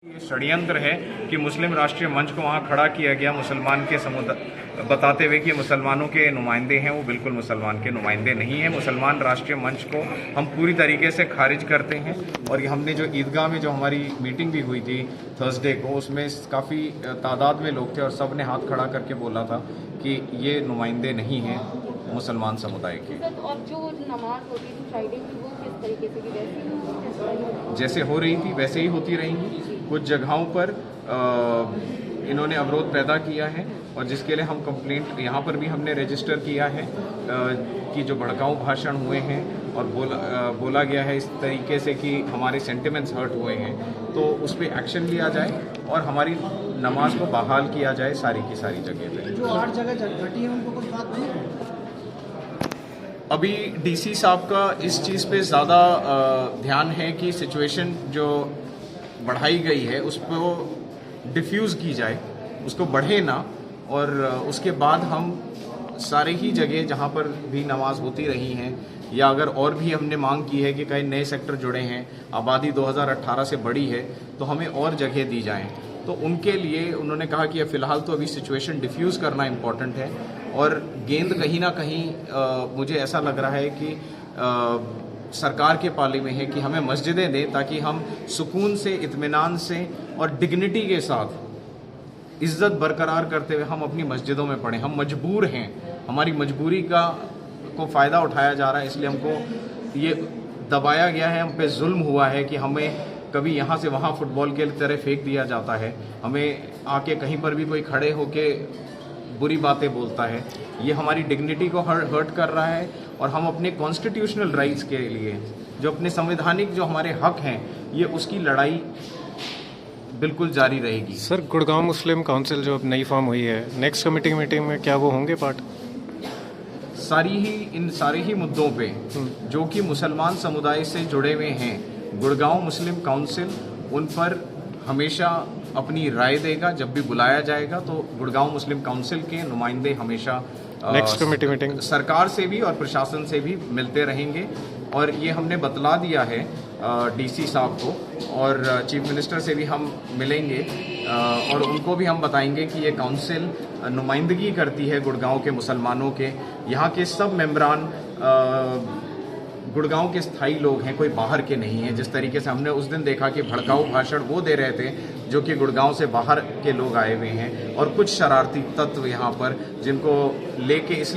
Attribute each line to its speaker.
Speaker 1: ये षड्यंत्र है कि मुस्लिम राष्ट्रीय मंच को वहाँ खड़ा किया गया मुसलमान के समुदाय बताते हुए कि मुसलमानों के नुमाइंदे हैं। वो बिल्कुल मुसलमान के नुमाइंदे नहीं हैं। मुसलमान राष्ट्रीय मंच को हम पूरी तरीके से खारिज करते हैं। और हमने जो ईदगाह में जो हमारी मीटिंग भी हुई थी थर्सडे को, उसमें काफ़ी तादाद में लोग थे और सब ने हाथ खड़ा करके बोला था कि ये नुमाइंदे नहीं हैं मुसलमान समुदाय के।
Speaker 2: और जो नमाज होती थी फ्राइडे की, वो किस तरीके से की वैसे
Speaker 1: जैसे हो रही थी वैसे ही होती रहेंगी। कुछ जगहों पर इन्होंने अवरोध पैदा किया है और जिसके लिए हम कंप्लेंट यहाँ पर भी हमने रजिस्टर किया है कि जो भड़काऊ भाषण हुए हैं और बोला गया है इस तरीके से कि हमारे सेंटिमेंट्स हर्ट हुए हैं, तो उस पर एक्शन लिया जाए और हमारी नमाज को बहाल किया जाए सारी की सारी जगह पे।
Speaker 3: जो 8 जगह घटी है उनको कुछ बात नहीं?
Speaker 1: अभी डीसी साहब का इस चीज़ पे ज़्यादा ध्यान है कि सिचुएशन जो बढ़ाई गई है उस पर डिफ्यूज़ की जाए, उसको बढ़े ना, और उसके बाद हम सारे ही जगह जहाँ पर भी नमाज होती रही हैं या अगर और भी हमने मांग की है कि कई नए सेक्टर जुड़े हैं, आबादी 2018 से बढ़ी है, तो हमें और जगह दी जाएं। तो उनके लिए उन्होंने कहा कि फ़िलहाल तो अभी सिचुएशन डिफ्यूज़ करना इम्पॉर्टेंट है और गेंद कहीं ना कहीं मुझे ऐसा लग रहा है कि सरकार के पाले में है कि हमें मस्जिदें दें ताकि हम सुकून से, इत्मीनान से और डिग्निटी के साथ इज़्ज़त बरकरार करते हुए हम अपनी मस्जिदों में पढ़ें। हम मजबूर हैं, हमारी मजबूरी को फ़ायदा उठाया जा रहा है, इसलिए हमको ये दबाया गया है, हम पे जुल्म हुआ है कि हमें कभी यहाँ से वहाँ फुटबॉल के तरह फेंक दिया जाता है, हमें आके कहीं पर भी कोई खड़े होके बुरी बातें बोलता है। ये हमारी डिग्निटी को हर्ट कर रहा है और हम अपने कॉन्स्टिट्यूशनल राइट्स के लिए, जो अपने संवैधानिक जो हमारे हक हैं, ये उसकी लड़ाई बिल्कुल जारी रहेगी।
Speaker 4: सर, गुड़गांव मुस्लिम काउंसिल जो अब नई फॉर्म हुई है, नेक्स्ट कमेटी मीटिंग में क्या वो होंगे पार्ट?
Speaker 1: इन सारे ही मुद्दों पे जो कि मुसलमान समुदाय से जुड़े हुए हैं, गुड़गांव मुस्लिम काउंसिल उन पर हमेशा अपनी राय देगा। जब भी बुलाया जाएगा तो गुड़गांव मुस्लिम काउंसिल के नुमाइंदे हमेशा
Speaker 4: नेक्स्ट कमेटी मीटिंग
Speaker 1: सरकार से भी और प्रशासन से भी मिलते रहेंगे। और ये हमने बतला दिया है डीसी साहब को, और चीफ मिनिस्टर से भी हम मिलेंगे और उनको भी हम बताएंगे कि ये काउंसिल नुमाइंदगी करती है गुड़गांव के मुसलमानों के। यहाँ के सब मेंबरान गुड़गांव के स्थायी लोग हैं, कोई बाहर के नहीं हैं। जिस तरीके से हमने उस दिन देखा कि भड़काऊ भाषण वो दे रहे थे जो कि गुड़गांव से बाहर के लोग आए हुए हैं, और कुछ शरारती तत्व यहाँ पर जिनको लेके इस